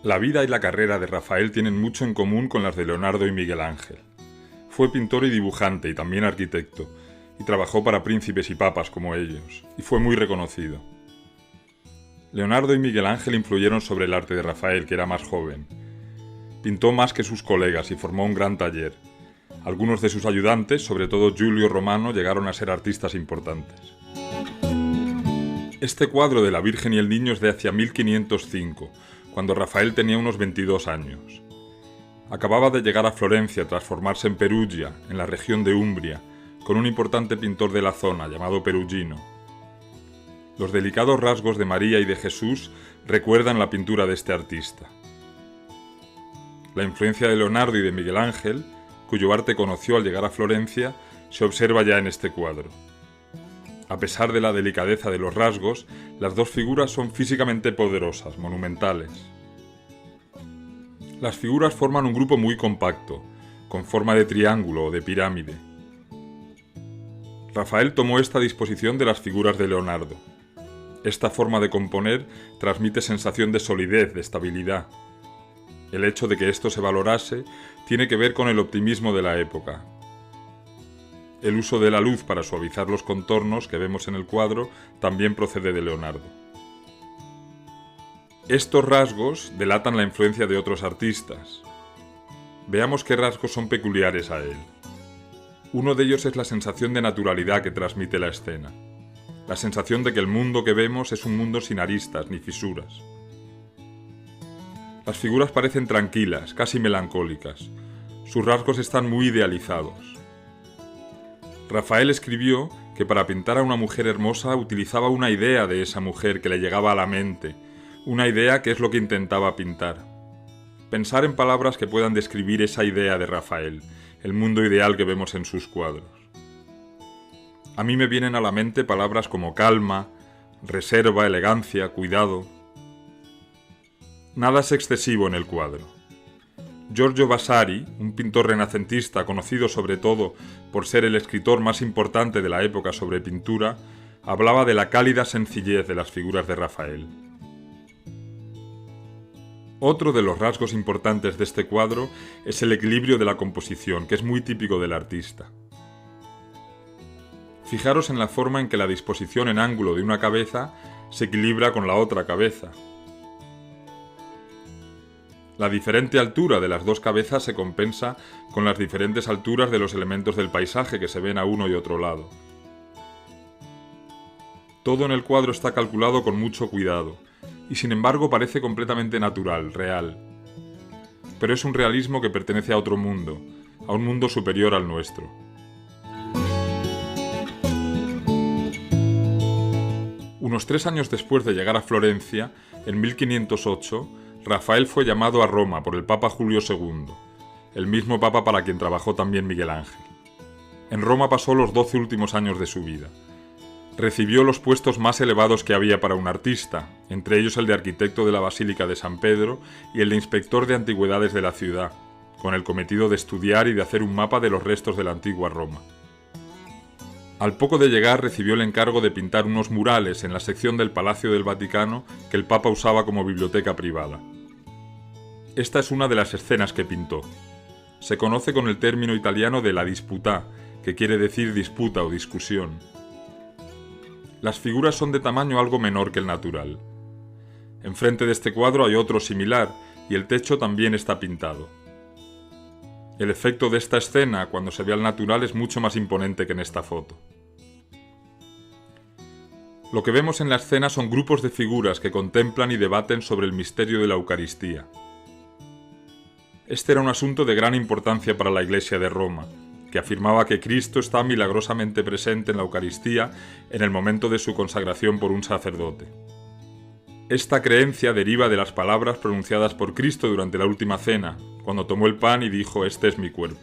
La vida y la carrera de Rafael tienen mucho en común con las de Leonardo y Miguel Ángel. Fue pintor y dibujante y también arquitecto, y trabajó para príncipes y papas como ellos, y fue muy reconocido. Leonardo y Miguel Ángel influyeron sobre el arte de Rafael, que era más joven. Pintó más que sus colegas y formó un gran taller. Algunos de sus ayudantes, sobre todo Giulio Romano, llegaron a ser artistas importantes. Este cuadro de la Virgen y el Niño es de hacia 1505, cuando Rafael tenía unos 22 años. Acababa de llegar a Florencia tras formarse en Perugia, en la región de Umbria, con un importante pintor de la zona llamado Perugino. Los delicados rasgos de María y de Jesús recuerdan la pintura de este artista. La influencia de Leonardo y de Miguel Ángel, cuyo arte conoció al llegar a Florencia, se observa ya en este cuadro. A pesar de la delicadeza de los rasgos, las dos figuras son físicamente poderosas, monumentales. Las figuras forman un grupo muy compacto, con forma de triángulo o de pirámide. Rafael tomó esta disposición de las figuras de Leonardo. Esta forma de componer transmite sensación de solidez, de estabilidad. El hecho de que esto se valorase tiene que ver con el optimismo de la época. El uso de la luz para suavizar los contornos que vemos en el cuadro también procede de Leonardo. Estos rasgos delatan la influencia de otros artistas. Veamos qué rasgos son peculiares a él. Uno de ellos es la sensación de naturalidad que transmite la escena. La sensación de que el mundo que vemos es un mundo sin aristas ni fisuras. Las figuras parecen tranquilas, casi melancólicas. Sus rasgos están muy idealizados. Rafael escribió que para pintar a una mujer hermosa utilizaba una idea de esa mujer que le llegaba a la mente, una idea que es lo que intentaba pintar. Pensar en palabras que puedan describir esa idea de Rafael, el mundo ideal que vemos en sus cuadros. A mí me vienen a la mente palabras como calma, reserva, elegancia, cuidado. Nada es excesivo en el cuadro. Giorgio Vasari, un pintor renacentista conocido sobre todo por ser el escritor más importante de la época sobre pintura, hablaba de la cálida sencillez de las figuras de Rafael. Otro de los rasgos importantes de este cuadro es el equilibrio de la composición, que es muy típico del artista. Fijaros en la forma en que la disposición en ángulo de una cabeza se equilibra con la otra cabeza. La diferente altura de las dos cabezas se compensa con las diferentes alturas de los elementos del paisaje que se ven a uno y otro lado. Todo en el cuadro está calculado con mucho cuidado, y sin embargo parece completamente natural, real. Pero es un realismo que pertenece a otro mundo, a un mundo superior al nuestro. Unos 3 años después de llegar a Florencia, en 1508, Rafael fue llamado a Roma por el Papa Julio II, el mismo papa para quien trabajó también Miguel Ángel. En Roma pasó los 12 últimos años de su vida. Recibió los puestos más elevados que había para un artista, entre ellos el de arquitecto de la Basílica de San Pedro y el de inspector de antigüedades de la ciudad, con el cometido de estudiar y de hacer un mapa de los restos de la antigua Roma. Al poco de llegar recibió el encargo de pintar unos murales en la sección del Palacio del Vaticano que el Papa usaba como biblioteca privada. Esta es una de las escenas que pintó. Se conoce con el término italiano de la disputa, que quiere decir disputa o discusión. Las figuras son de tamaño algo menor que el natural. Enfrente de este cuadro hay otro similar, y el techo también está pintado. El efecto de esta escena, cuando se ve al natural, es mucho más imponente que en esta foto. Lo que vemos en la escena son grupos de figuras que contemplan y debaten sobre el misterio de la Eucaristía. Este era un asunto de gran importancia para la Iglesia de Roma, que afirmaba que Cristo está milagrosamente presente en la Eucaristía en el momento de su consagración por un sacerdote. Esta creencia deriva de las palabras pronunciadas por Cristo durante la última cena, cuando tomó el pan y dijo: «Este es mi cuerpo».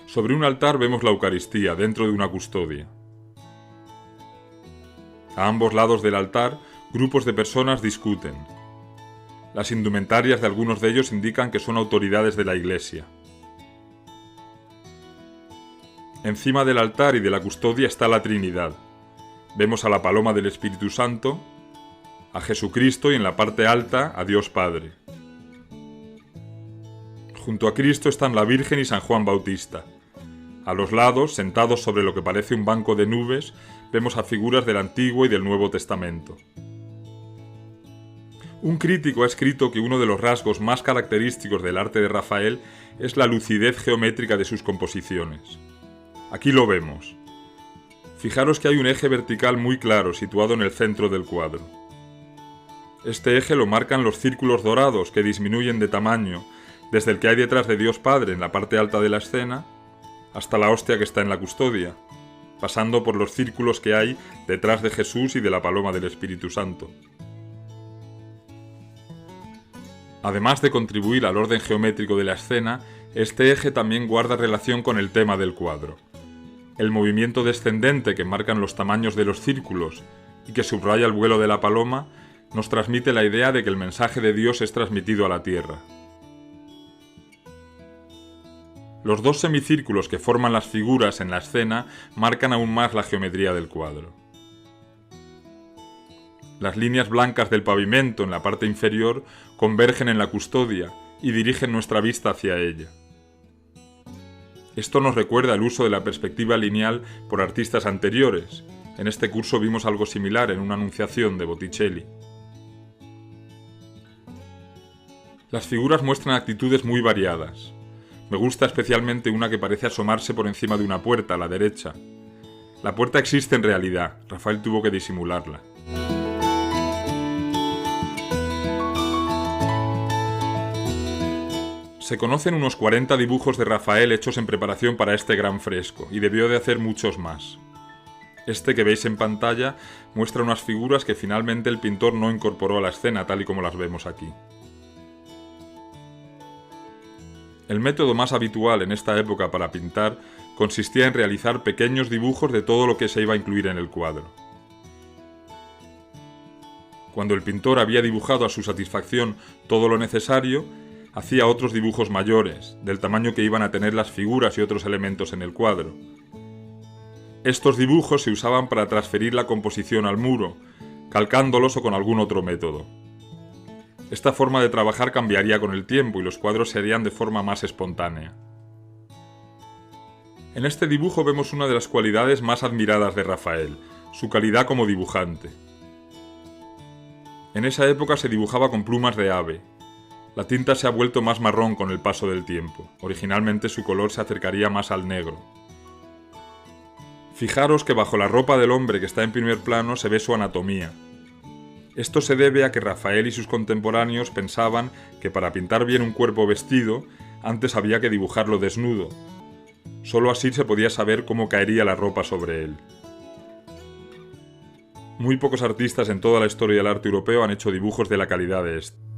Sobre un altar vemos la Eucaristía dentro de una custodia. A ambos lados del altar, grupos de personas discuten. Las indumentarias de algunos de ellos indican que son autoridades de la Iglesia. Encima del altar y de la custodia está la Trinidad. Vemos a la paloma del Espíritu Santo, a Jesucristo y en la parte alta a Dios Padre. Junto a Cristo están la Virgen y San Juan Bautista. A los lados, sentados sobre lo que parece un banco de nubes, vemos a figuras del Antiguo y del Nuevo Testamento. Un crítico ha escrito que uno de los rasgos más característicos del arte de Rafael es la lucidez geométrica de sus composiciones. Aquí lo vemos. Fijaros que hay un eje vertical muy claro situado en el centro del cuadro. Este eje lo marcan los círculos dorados que disminuyen de tamaño desde el que hay detrás de Dios Padre en la parte alta de la escena hasta la hostia que está en la custodia, pasando por los círculos que hay detrás de Jesús y de la paloma del Espíritu Santo. Además de contribuir al orden geométrico de la escena, este eje también guarda relación con el tema del cuadro. El movimiento descendente que marcan los tamaños de los círculos y que subraya el vuelo de la paloma nos transmite la idea de que el mensaje de Dios es transmitido a la tierra. Los dos semicírculos que forman las figuras en la escena marcan aún más la geometría del cuadro. Las líneas blancas del pavimento en la parte inferior convergen en la custodia y dirigen nuestra vista hacia ella. Esto nos recuerda el uso de la perspectiva lineal por artistas anteriores. En este curso vimos algo similar en una Anunciación de Botticelli. Las figuras muestran actitudes muy variadas. Me gusta especialmente una que parece asomarse por encima de una puerta a la derecha. La puerta existe en realidad, Rafael tuvo que disimularla. Se conocen unos 40 dibujos de Rafael hechos en preparación para este gran fresco, y debió de hacer muchos más. Este que veis en pantalla muestra unas figuras que finalmente el pintor no incorporó a la escena tal y como las vemos aquí. El método más habitual en esta época para pintar consistía en realizar pequeños dibujos de todo lo que se iba a incluir en el cuadro. Cuando el pintor había dibujado a su satisfacción todo lo necesario, hacía otros dibujos mayores, del tamaño que iban a tener las figuras y otros elementos en el cuadro. Estos dibujos se usaban para transferir la composición al muro, calcándolos o con algún otro método. Esta forma de trabajar cambiaría con el tiempo y los cuadros se harían de forma más espontánea. En este dibujo vemos una de las cualidades más admiradas de Rafael, su calidad como dibujante. En esa época se dibujaba con plumas de ave. La tinta se ha vuelto más marrón con el paso del tiempo. Originalmente su color se acercaría más al negro. Fijaros que bajo la ropa del hombre que está en primer plano se ve su anatomía. Esto se debe a que Rafael y sus contemporáneos pensaban que para pintar bien un cuerpo vestido, antes había que dibujarlo desnudo. Solo así se podía saber cómo caería la ropa sobre él. Muy pocos artistas en toda la historia del arte europeo han hecho dibujos de la calidad de este.